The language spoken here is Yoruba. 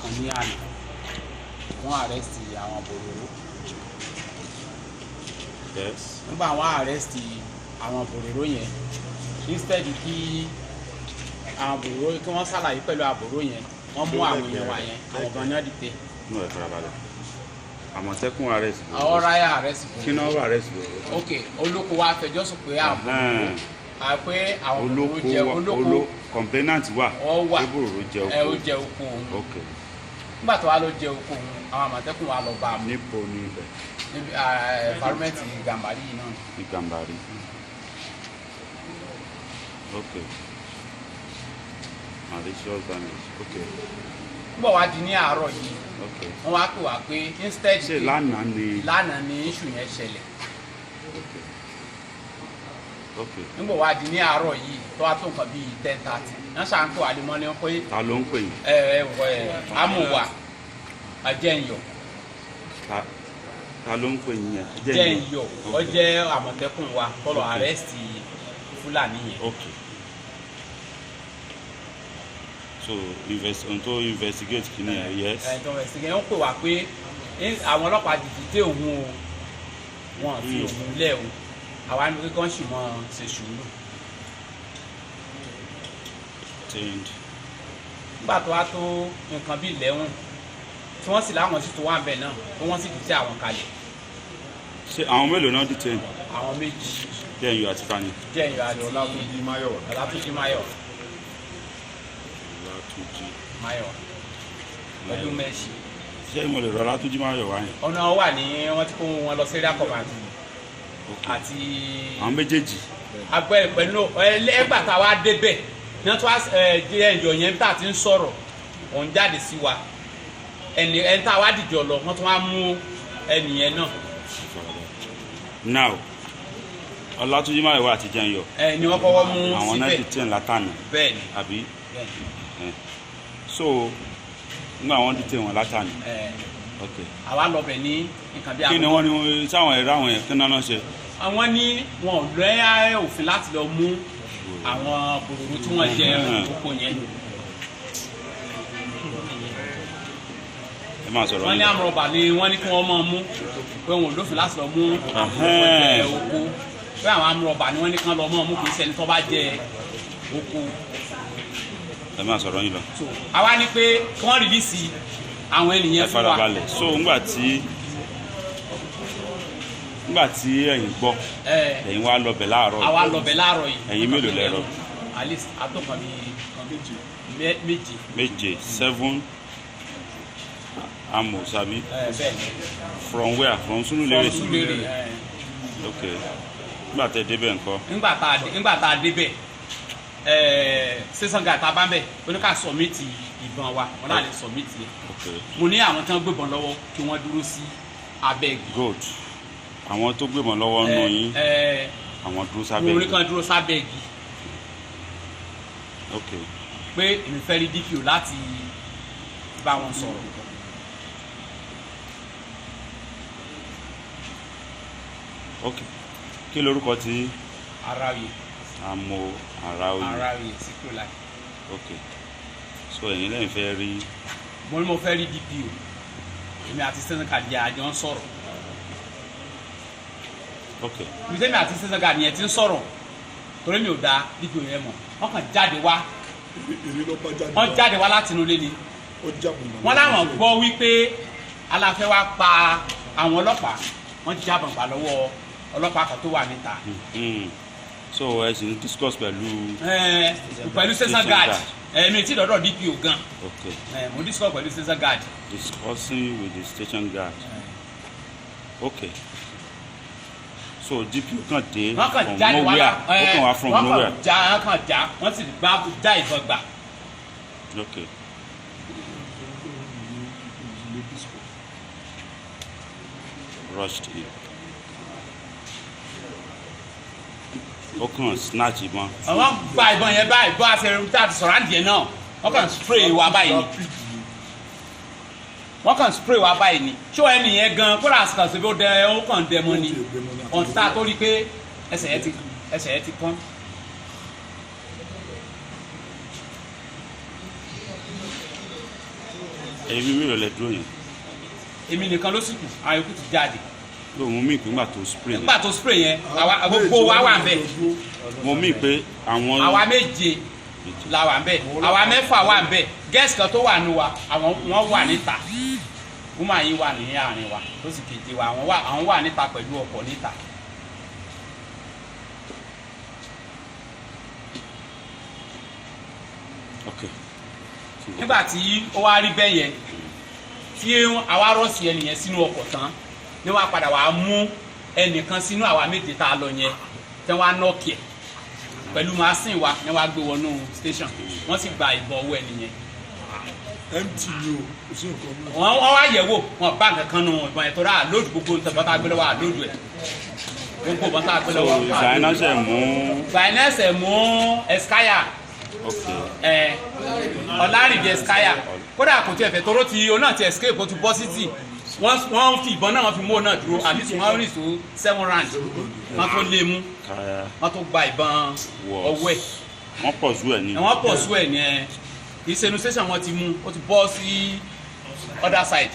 kan ní àná wọ́n arrest àwọn bòròró. Yes. Nígbà wọ́n arrest àwọn bòròró yẹn instead kí àwọn bòròró kí wọ́n ṣàlàyé pẹ̀lú àbòrò yẹn wọ́n mú àwọn èèyàn wa yẹn àwọn gan náà dìde. Inú ẹ̀ farabalẹ̀. Àmọ̀tẹ́kùn arrest. Àwọn ráyà arrest. Kí náà wà arrest bòròró? Ok, olóko wa fẹjọ́ sùn pé àwọn bòròró àpé àwọn bòròró jẹ olóko complainant wà pé bòròró jẹ oko. Ó jẹ oko òun. Ok. Nígbà tó wá ló jẹ oko òun àwọn àmọ̀tẹ́kùn wa lọ bá a mú. Níbo ni ibẹ̀? Níbi environment Gàmbàrí yìí náà. Ní Gàmbàrí. Ok. Malicious damage. Ok. Nígbà wá di ní àárọ̀ yìí Ok. wọ́n wá pè wá pé instead Ṣé lánàá ni issue yẹn ṣẹlẹ̀. Ok. Ok. Nígbà wá di ní àárọ̀ yìí tó wá tó nǹkan bíi 10:30 wọ́n ṣàǹkó àlemọ́lé wọn pé Ta ló ń pè yín? amúwà Ajẹ́nyọ̀. Ta ló ń pè yín yẹn? Jẹ́nyọ̀ ó jẹ́ àmọ̀tẹ́kùn wa tọ́lọ̀ arrest Fúlàní yẹn. Ok. So investigate kìíní ẹ̀ yes. Tó investigate wọ́n pè wá pé àwọn ọlọ́pàá dìde òun o wọn fi òun lẹ̀ o àwa ní kíkọ́ sì mọ́ ṣe sùúrù. Nígbà tó wá tó nǹkan bíi 11 tí wọ́n sì láwọn sì tó wà bẹ́ẹ̀ náà tí wọ́n sì dìde àwọn kalẹ̀. Ṣé àwọn mélòó náà detain? Àwọn méjì. Jẹ́nyọ̀ àti Tani. Jẹ́nyọ̀ àti Ọlátúnjí Máyọ̀wá. Ọlátúnjí Máyọ̀wá. Ọlátúnjí Máyọ̀wá. Ọdún mẹ́sì. Ṣé mo lè rọ Ọlátúnjí Máyọ̀wá yẹn? Ọ̀nà wà ní wọ́n ti kó wọn lọ sí area command àti. Àwọn méjèèjì. Agbẹ́ pẹ̀lú ẹgbà tá a wá débẹ̀ ní wọ́n tún wá Jẹ́nyọ̀ yẹn tá a ti ń sọ̀rọ̀ òun jáde sí wa ẹni tá a wá dìjọ lọ wọ́n tún wá mú ẹnìyẹn náà. Now Ọlátúnjí Máyọ̀wá àti Jẹ́nyọ̀. Ni wọ́n kọ́kọ́ mú síbẹ̀. Àwọn náà detain látànà. Bẹ́ẹ̀ni. Àbí? So nígbà wọ́n detain wọn látànà. Ok. Àwa lọ bẹ̀ ní nǹkan bí àwọn. Kí ni wọ́n ní sáwọn ẹ̀rọ àwọn yẹn kí náà ṣe? Àwọn ní wọn ò lọ́yà òfin láti lọ mú àwọn bòròrò tí wọ́n jẹ oko yẹn. Ẹ máa sọ̀rọ̀ wọ́n ní àmọ̀rọ̀bà ni wọ́n ní kí wọ́n máa mú pé wọn ò lófin láti lọ mú àwọn oko pé àwọn àmọ̀rọ̀bà ni wọ́n ní kí wọ́n lọ máa mú kì í ṣẹni tó bá jẹ oko. Ẹ máa sọ̀rọ̀ yín lọ. Àwa ní pé kí wọ́n rìlíìsì àwọn ènìyàn fún wa. Ẹ farabalẹ̀. So ńgbà tí ẹ̀yin gbọ́ ẹ̀yin wá lọbẹ̀ láàárọ̀ yìí. Àwa lọbẹ̀ láàárọ̀ yìí. Ẹ̀yin mélòó lẹ rọ? At least àtọkàn bíi méje. 7 amos àbí? Bẹ́ẹ̀ni. From where? From Surulere. From Surulere. Ok. Nígbà tẹ́ débẹ̀ ńkọ́? Nígbà tá a débẹ̀ sísan gàtà bá bẹ̀ ó ní ká sọ̀mìtì ìbọn wa wọn náà lè sọ̀mìtì yẹn. Ok. Mo ní àwọn tí wọ́n gbébọn lọ́wọ́ kí wọ́n dúró sí abẹ́gi. Good. Àwọn tó gbébọn lọ́wọ́ nù yín àwọn dúró sábẹ́gi. Mo ní kàn dúró sábẹ́gi. Ok. Pé èmi fẹ́ rí DPO láti bá wọn sọ̀rọ̀. Ok. Kí lorúkọ tí? Aráwìyé. Aráwìyé Síkírù Láì. Ok. So ẹ̀yin lẹ́yìn fẹ́ rí. Mo ní mo fẹ́ rí DPO èmi àti sẹ́sẹ̀ kàdí àjọ ń sọ̀rọ̀. Ok. Ibi tẹ́mi àti sẹ́sẹ̀ kàdí yẹn ti ń sọ̀rọ̀ torí mi ò da DPO yẹn mọ̀ wọ́n kàn jáde wá. Wọ́n jáde wá láti inú ilé ni. Wọ́n láwọn gbọ́ wípé aláfẹ́ wa pa àwọn ọlọ́pàá wọ́n jábọ̀ gbà lọ́wọ́ ọlọ́pàá kan tó wà níta. So ẹ sì ń discuss pẹ̀lú. Pẹ̀lú station guard mi ti dọ̀dọ̀ DPO gan. Ok. Mo discuss pẹ̀lú station guard. Discussing with the station guard. Ok. So DPO kan dé from nowhere ó kàn wá from nowhere. wọ́n kàn já wọ́n sì já ìbọn gbà. Ok. Rushed in. Ó kàn snatch ìbọn. Wọ́n gba ìbọn yẹn báyìí bọ́ àṣẹ tá a ti sọ̀rọ̀ àǹdíẹ̀ náà wọ́n kàn spray wa báyìí ni. Wọ́n kàn spray wa báyìí ni. Ṣé ẹni yẹn gan kó rà sọ̀rọ̀ síbi ó dẹ ó kàn dẹ mọ́ ni. Ọ̀tá tó rí pé ẹsẹ̀ yẹn ti kán. èmi mélòó lẹ dúró yẹn. èmi nìkan ló sì kù àwọn yòókù ti jáde. ló mú mi nígbà tó spray. nígbà tó spray yẹn gbogbo wa wà nbẹ. mo mí pé àwọn. àwa méje la wà nbẹ àwa mẹ́fà wà nbẹ gẹ́sì kan tó wà nù wa wọ́n wà níta wúmà yìí wà ní àárín wa tó sì kejì wa àwọn wà níta pẹ̀lú ọkọ̀ níta. Okay. nígbà tí ó wá rí bẹ́ẹ̀ yẹn tí àwa rọ́ọ̀sì ẹnìyẹn sínú ọkọ̀ tán ni wọ́n á padà wá mú ẹnìkan sínú àwa méje tá a lọ yẹn tí wọ́n á nọ́ọ̀kì ẹ̀ pẹ̀lú màsín wa ni wọ́n á gbé wọnú station wọ́n sì gba ìbọn owó ẹnìyẹn. mt ni o kò sí nǹkan mú. wọ́n wá yẹ̀ wò wọ́n bá nǹkan kan nù ìbọn yẹn tó rà lóòdù gbogbo nǹkan tá a gbé lọ́wọ́ àlóòdù ẹ̀ gbogbo nǹkan tá a gbé lọ́wọ́ àlóòdù. zainase mú Eskaya ọ̀làrìndé Eskaya kódà kò tiẹ̀ fẹ́ toró ti oná ti escape ó ti bọ́ sí tì wọ́n fi ìbọn náà wọ́n fi mú òun náà dúró àbí tí wọ́n rìn tó 7 round wọ́n tó lé mú wọ́n tó gba ìbọn ọwọ́ ẹ̀. wọ́n pọ̀ sú ẹ̀ ní. wọ́n pọ̀ sú ẹ̀ ní ẹ̀ kì í ṣe inú station wọ́n ti mú ó ti bọ́ sí other side.